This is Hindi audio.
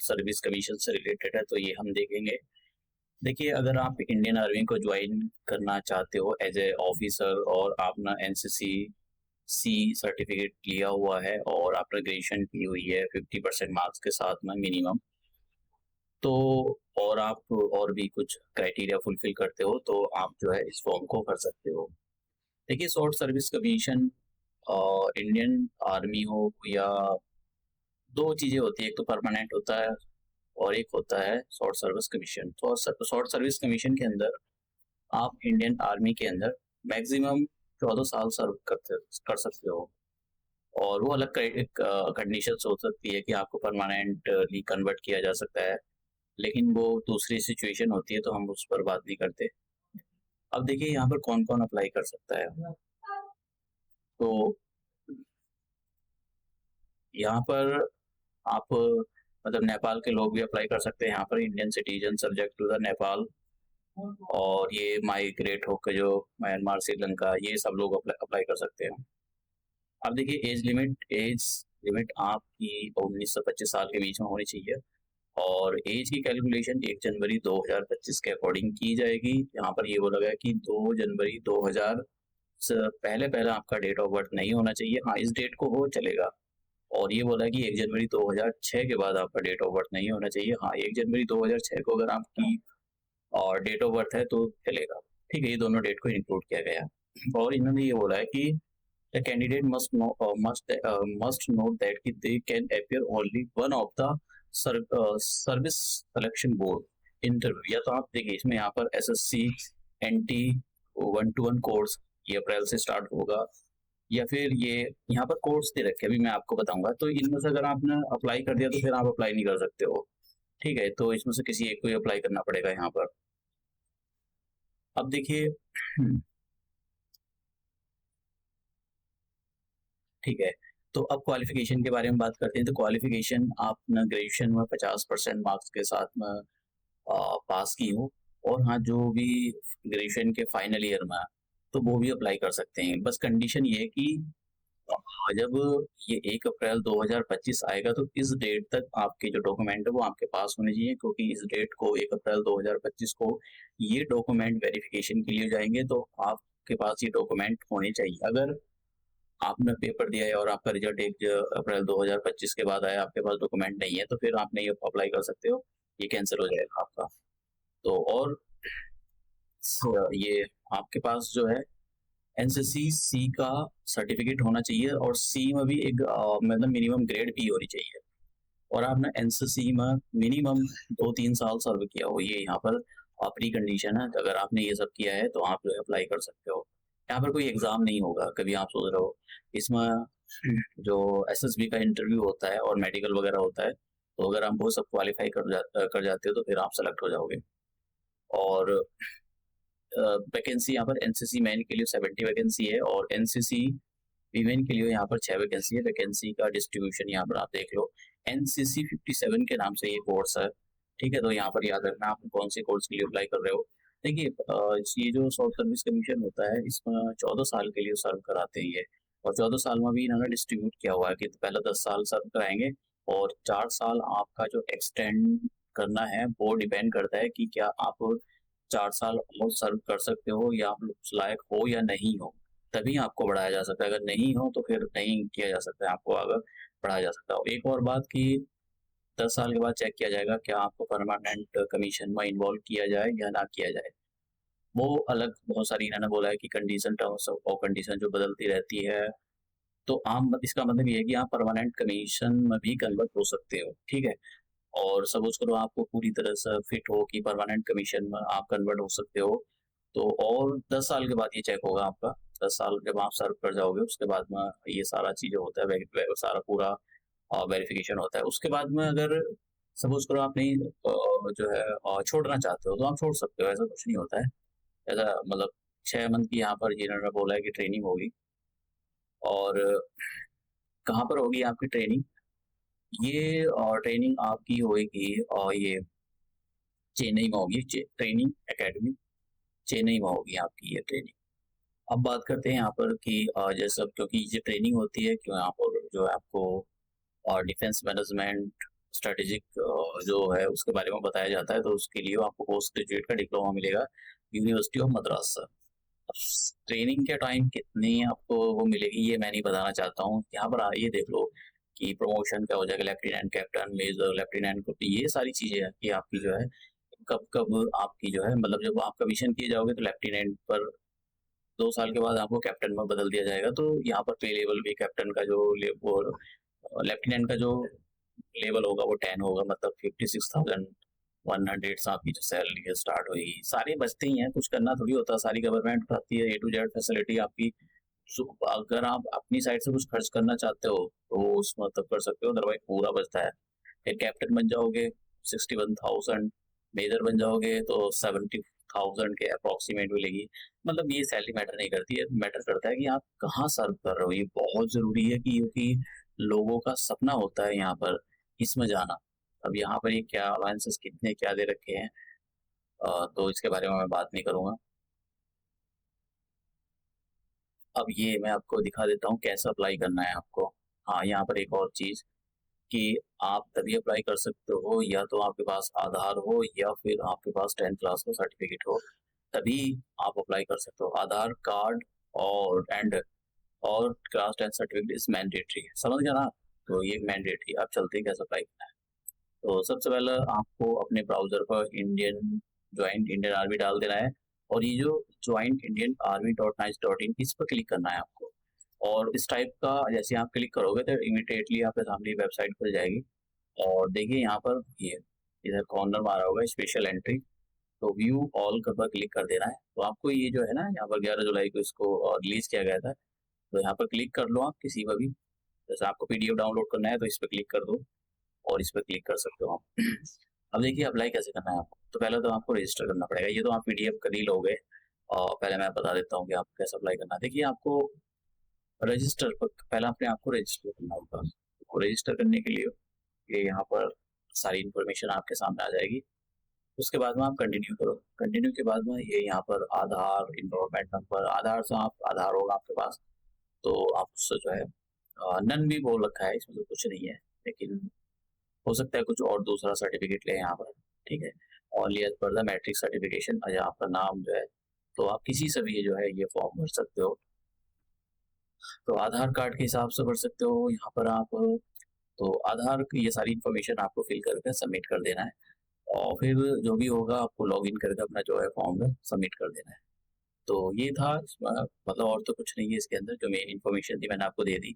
सर्विस कमीशन से रिलेटेड है, तो ये हम देखेंगे। देखिए, अगर आप इंडियन आर्मी को ज्वाइन करना चाहते हो एज ए ऑफिसर और आपने एनसीसी सी सर्टिफिकेट लिया हुआ है और आपने ग्रेजुएशन की हुई है 50% मार्क्स के साथ में मिनिमम, तो और आप और भी कुछ क्राइटेरिया फुलफिल करते हो तो आप जो है इस फॉर्म को भर सकते हो। देखिए, short service commission Indian army हो या दो चीजें होती है, एक तो परमानेंट होता है और एक होता है शॉर्ट सर्विस कमीशन। तो शॉर्ट सर्विस कमीशन के अंदर आप इंडियन आर्मी के अंदर मैक्सिमम 14 साल सर्व कर सकते हो, और वो अलग कंडीशन हो सकती है कि आपको परमानेंटली कन्वर्ट किया जा सकता है, लेकिन वो दूसरी सिचुएशन होती है तो हम उस पर बात नहीं करते। अब देखिए यहाँ पर कौन कौन अप्लाई कर सकता है। तो यहाँ पर आप मतलब नेपाल के लोग भी अप्लाई कर सकते हैं यहाँ पर, Indian citizen subject to the Nepal, और ये माइग्रेट होकर जो म्यांमार श्रीलंका ये सब लोग अप्लाई कर सकते हैं। अब देखिए, एज लिमिट आपकी 19 से 25 साल के बीच में होनी चाहिए, और एज की कैलकुलेशन 1 जनवरी 2025 के अकॉर्डिंग की जाएगी। यहाँ पर ये बोला गया कि 2 जनवरी 2000 से पहले पहले आपका डेट ऑफ बर्थ नहीं होना चाहिए। हाँ, इस डेट को हो चलेगा। और ये बोला है कि 1 जनवरी 2006 के बाद आपका डेट ऑफ बर्थ नहीं होना चाहिए। हाँ, 1 जनवरी 2006 को अगर आपकी और डेट ऑफ बर्थ है तो चलेगा। ठीक है, ये दोनों डेट को इंक्लूड किया गया है। और इन्होंने ये बोला है कि the candidate must note that कि they can appear only one of the service selection board interview. या तो आप देखिए, इसमें यहाँ पर एसएससी एनटी 1-to-1 कोर्स ये अप्रैल से स्टार्ट होगा, या फिर ये यहाँ पर कोर्स दे रखे अभी मैं आपको बताऊंगा। तो इनमें से अगर आपने अप्लाई कर दिया तो फिर आप अप्लाई नहीं कर सकते हो। ठीक है, तो इसमें से किसी एक को ही अप्लाई करना पड़ेगा यहाँ पर। अब देखिए ठीक है, तो अब क्वालिफिकेशन के बारे में बात करते हैं। तो क्वालिफिकेशन आपने ग्रेजुएशन में 50% मार्क्स के साथ में पास की हो, और हाँ, जो भी ग्रेजुएशन के फाइनल ईयर में है, तो वो भी अप्लाई कर सकते हैं। बस कंडीशन ये है कि जब ये 1 अप्रैल 2025 आएगा तो इस डेट तक आपके जो डॉक्यूमेंट है वो आपके पास होने चाहिए, क्योंकि इस डेट को 1 अप्रैल 2025 को ये डॉक्यूमेंट वेरिफिकेशन के लिए जाएंगे, तो आपके पास ये डॉक्यूमेंट होने चाहिए। अगर आपने पेपर दिया है और आपका रिजल्ट 1 अप्रैल 2025 के बाद आया, आपके पास डॉक्यूमेंट नहीं है, तो फिर आप नहीं अप्लाई कर सकते हो, ये कैंसिल हो जाएगा आपका। तो और ये आपके पास जो है एनसीसी सी का सर्टिफिकेट होना चाहिए, और सी में भी एक मतलब मिनिमम ग्रेड बी होनी चाहिए, और आपने एनसीसी में मिनिमम 2-3 साल सर्व किया हो, ये यहाँ पर अपनी कंडीशन है। तो अगर आपने ये सब किया है तो आप जो है अप्लाई कर सकते हो। यहाँ पर कोई एग्जाम नहीं होगा, कभी आप सोच रहे हो इसमें जो एसएसबी का इंटरव्यू होता है और मेडिकल वगैरह होता है, तो अगर आप वो सब क्वालिफाई कर जाते हो तो फिर आप सेलेक्ट हो जाओगे। और वैकेंसी यहाँ पर एनसीसी मैन के लिए 70 वैकेंसी है, और एनसीसी वीमेन के लिए यहाँ पर 6 वैकेंसी है। वैकेंसी का डिस्ट्रीब्यूशन यहाँ पर आप देख लो, एनसीसी 57 के नाम से ये कोर्स है। ठीक है, तो यहाँ पर याद रखना आप कौन से कोर्स के लिए अप्लाई कर रहे हो। देखिए, ये जो शॉर्ट सर्विस कमीशन होता है इसमें 14 साल के लिए सर्व कराते हैं ये, और 14 साल में भी इन्होंने डिस्ट्रीब्यूट किया हुआ है कि पहले 10 साल सर्व कराएंगे, और 4 साल आपका जो एक्सटेंड करना है वो डिपेंड करता है कि क्या आप 4 साल और सर्व कर सकते हो या आप उस लायक हो या नहीं हो, तभी आपको बढ़ाया जा सकता है। अगर नहीं हो तो फिर नहीं किया जा सकता है, आपको आगे बढ़ाया जा सकता है। एक और बात कि 10 साल के बाद चेक किया जाएगा क्या आपको परमानेंट कमीशन में इन्वॉल्व किया जाए या ना किया जाए। वो अलग बहुत सारी इन्होंने बोला है कि कंडीशन, टर्म्स और कंडीशन जो बदलती रहती है, तो आम इसका मतलब ये है कि आप परमानेंट कमीशन में भी कन्वर्ट हो सकते हो। ठीक है, और सपोज करो आपको पूरी तरह से फिट हो कि परमानेंट कमीशन में आप कन्वर्ट हो सकते हो, तो और 10 साल के बाद ये चेक होगा आपका। 10 साल जब आप सर्व कर जाओगे उसके बाद में ये सारा चीजें होता है, सारा पूरा वेरिफिकेशन होता है। उसके बाद में अगर सपोज करो आप नहीं जो है छोड़ना चाहते हो तो आप छोड़ सकते हो, ऐसा कुछ नहीं होता है। ऐसा मतलब 6 मंथ की यहाँ पर जिन्होंने बोला है कि ट्रेनिंग होगी। और कहाँ पर होगी आपकी ट्रेनिंग, ये ट्रेनिंग आपकी होगी और ये चेन्नई में होगी, ट्रेनिंग एकेडमी चेन्नई में होगी आपकी ये ट्रेनिंग। अब बात करते हैं यहाँ पर कि जैसे क्योंकि ये ट्रेनिंग होती है, क्यों यहाँ पर जो है आपको डिफेंस मैनेजमेंट स्ट्रेटेजिक जो है उसके बारे में बताया जाता है, तो उसके लिए आपको पोस्ट ग्रेजुएट का डिप्लोमा मिलेगा यूनिवर्सिटी ऑफ मद्रास से। ट्रेनिंग के टाइम कितनी आपको वो मिलेगी ये मैं नहीं बताना चाहता हूँ। यहाँ पर ये देख लो कि प्रमोशन क्या हो जाएगा, लेफ्टिनेंट, कैप्टन, मेजर, लेफ्टिनेंट, ये सारी चीजें हैं कि आपकी जो है कब कब आपकी जो है, मतलब जब आप कमीशन किए जाओगे तो लेफ्टिनेंट पर 2 साल के बाद आपको कैप्टन में बदल दिया जाएगा। तो यहाँ पर पे लेवल भी कैप्टन का जो वो लेफ्टिनेंट का जो लेवल होगा वो 10 होगा, मतलब 56,100 से आपकी जो सैलरी है स्टार्ट होगी। सारे बचते ही हैं, कुछ करना थोड़ी होता है, सारी गवर्नमेंट उठाती है A to Z फैसिलिटी आपकी। अगर आप अपनी साइड से कुछ खर्च करना चाहते हो तो उसमें तब कर सकते हो, अदरवाइज पूरा बचता है। फिर कैप्टन बन जाओगे 61,000, मेजर बन जाओगे तो 70,000 के अप्रोक्सीमेट मिलेगी। मतलब ये सैलरी मैटर नहीं करती है, मैटर करता है कि आप कहाँ सर्व कर रहे हो। ये बहुत जरूरी है कि क्योंकि लोगों का सपना होता है यहाँ पर इसमें जाना। अब यहाँ पर ये क्या अलाउंसेस कितने क्या दे रखे हैं, तो इसके बारे में मैं बात नहीं करूंगा। अब ये मैं आपको दिखा देता हूँ कैसे अप्लाई करना है आपको। हाँ, यहाँ पर एक और चीज कि आप तभी अप्लाई कर सकते हो या तो आपके पास आधार हो या फिर आपके पास 10th क्लास का सर्टिफिकेट हो, तभी आप अप्लाई कर सकते हो। आधार कार्ड और क्लास 10 सर्टिफिकेट इज मैंडेटरी, समझ गया ना। तो ये मैंडेटरी। अब चलते हैं कैसे अप्लाई करना है। तो सबसे पहले आपको अपने ब्राउजर पर ज्वाइंट इंडियन आर्मी डाल देना है, और ये जो ज्वाइंट इंडियन आर्मी .nice.in इस पर क्लिक करना है आपको। और इस टाइप का जैसे आप क्लिक करोगे तो इमीडिएटली आपके सामने वेबसाइट खुल जाएगी। और देखिए यहाँ पर ये इधर कॉर्नर मारा होगा स्पेशल एंट्री, तो व्यू ऑल पर क्लिक कर देना है। तो आपको ये जो है ना, यहाँ पर 11 जुलाई को इसको रिलीज किया गया था, तो यहाँ पर क्लिक कर लो आप किसी पर भी। जैसे आपको PDF डाउनलोड करना है तो इस पर क्लिक कर दो और इस पर क्लिक कर सकते हो आप। अब देखिए अप्लाई कैसे करना है आपको। तो पहले तो आपको रजिस्टर करना पड़ेगा। ये तो आप PDF कर ही लोगे, और पहले मैं बता देता हूँ कि आपको कैसे अप्लाई करना है। देखिए आपको रजिस्टर पर पहले अपने आप को रजिस्टर करना होगा। तो रजिस्टर करने के लिए ये यहाँ पर सारी इन्फॉर्मेशन आपके सामने आ जाएगी। उसके बाद में आप कंटिन्यू करो। कंटिन्यू के बाद में ये यहाँ पर आधार, इन्रोलमेंट नंबर, आधार से आप आधार होगा आपके पास तो आप उससे जो है नन भी बोल रखा है, इसमें तो कुछ नहीं है, लेकिन हो सकता है कुछ और दूसरा सर्टिफिकेट ले यहाँ पर। ठीक है, only as per the matric certification, अच्छा आपका नाम जो है, तो आप किसी से भी ये जो है ये फॉर्म भर सकते हो। तो आधार कार्ड के हिसाब से भर सकते हो यहाँ पर आप। तो आधार की ये सारी इन्फॉर्मेशन आपको फिल करके सबमिट कर देना है, और फिर जो भी होगा आपको लॉग इन करके अपना जो है फॉर्म है सबमिट कर देना है। तो ये था इसमें, मतलब और तो कुछ नहीं है इसके अंदर। जो मेन इन्फॉर्मेशन थी मैंने आपको दे दी।